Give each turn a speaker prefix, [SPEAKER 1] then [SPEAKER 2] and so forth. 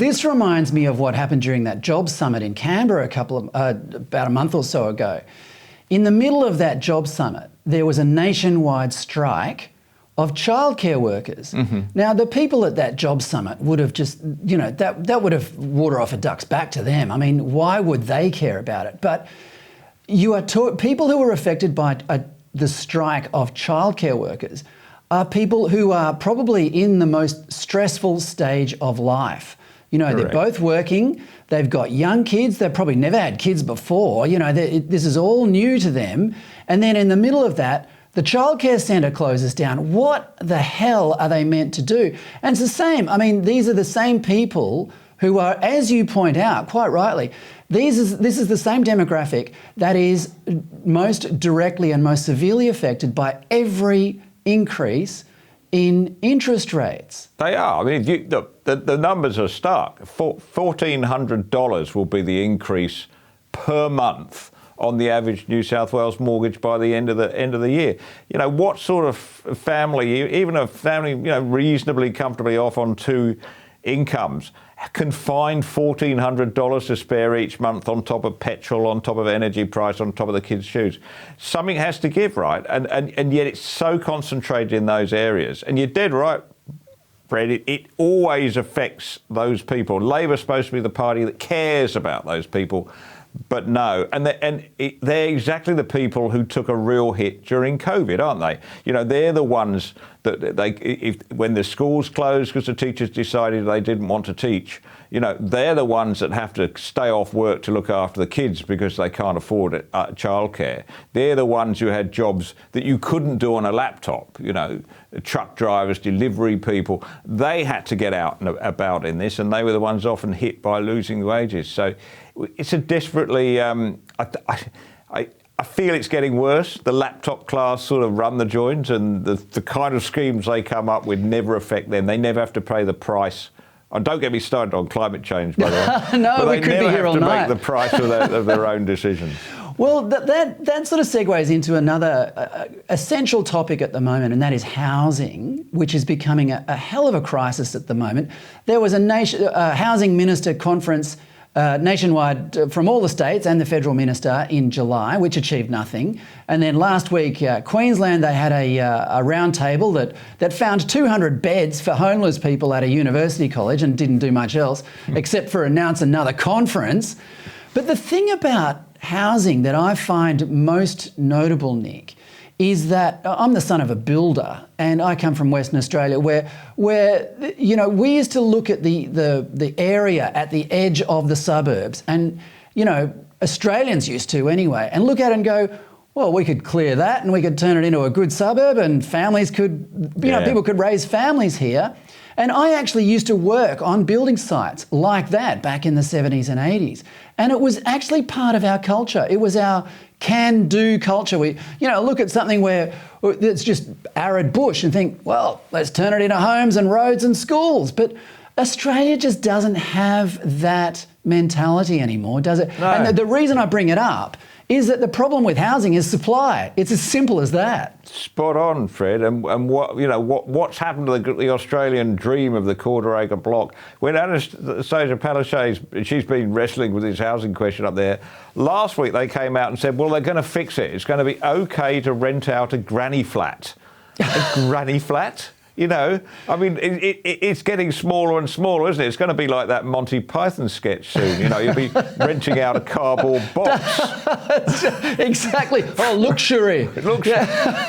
[SPEAKER 1] this reminds me of what happened during that Jobs Summit in Canberra about a month or so ago. In the middle of that Jobs Summit, there was a nationwide strike of childcare workers. Now, the people at that Jobs Summit would have just, that would have water off a duck's back to them. I mean, why would they care about it? But you are people who are affected by the strike of childcare workers are people who are probably in the most stressful stage of life. Correct. They're both working, they've got young kids, they've probably never had kids before, this is all new to them. And then in the middle of that, the childcare centre closes down. What the hell are they meant to do? And it's the same. I mean, these are the same people who are, as you point out, quite rightly, this is the same demographic that is most directly and most severely affected by every increase in interest rates.
[SPEAKER 2] They are. I mean, the numbers are stark. $1,400 will be the increase per month on the average New South Wales mortgage by the end of the year. What sort of family, even a family, reasonably comfortably off on two incomes, can find $1,400 to spare each month on top of petrol, on top of energy price, on top of the kids' shoes? Something has to give, right? And yet it's so concentrated in those areas. And you're dead right, Fred, it always affects those people. Labor's supposed to be the party that cares about those people. But no, they're exactly the people who took a real hit during COVID, aren't they? They're the ones that when the schools closed because the teachers decided they didn't want to teach, they're the ones that have to stay off work to look after the kids because they can't afford childcare. They're the ones who had jobs that you couldn't do on a laptop, truck drivers, delivery people. They had to get out and about in this, and they were the ones often hit by losing wages. So it's a desperately, I feel it's getting worse. The laptop class sort of run the joint, and the kind of schemes they come up with never affect them. They never have to pay the price. And don't get me started on climate change, by the way.
[SPEAKER 1] No,
[SPEAKER 2] but
[SPEAKER 1] we could be here all night.
[SPEAKER 2] They never have to make the price of their own decisions.
[SPEAKER 1] Well, that sort of segues into another essential topic at the moment, and that is housing, which is becoming a hell of a crisis at the moment. There was a housing minister conference nationwide from all the states and the federal minister in July, which achieved nothing. And then last week, Queensland, they had a round table that found 200 beds for homeless people at a university college and didn't do much else except for announce another conference. But the thing about housing that I find most notable, Nick, is that I'm the son of a builder and I come from Western Australia where we used to look at the area at the edge of the suburbs and, Australians used to anyway, and look at it and go, well, we could clear that and we could turn it into a good suburb and families could, people could raise families here. And I actually used to work on building sites like that back in the 70s and 80s. And it was actually part of our culture. It was our can-do culture. We, look at something where it's just arid bush and think, well, let's turn it into homes and roads and schools. But Australia just doesn't have that mentality anymore, does it? No. And the reason I bring it up is that the problem with housing is supply. It's as simple as that.
[SPEAKER 2] Spot on, Fred. And what's happened to the Australian dream of the quarter-acre block? When Anastasia Palaszczuk, she's been wrestling with this housing question up there. Last week they came out and said, well, they're going to fix it. It's going to be okay to rent out a granny flat. A granny flat? It's getting smaller and smaller, isn't it? It's going to be like that Monty Python sketch soon. You'll be renting out a cardboard box.
[SPEAKER 1] Exactly. Oh, luxury.
[SPEAKER 2] Luxury. Yeah.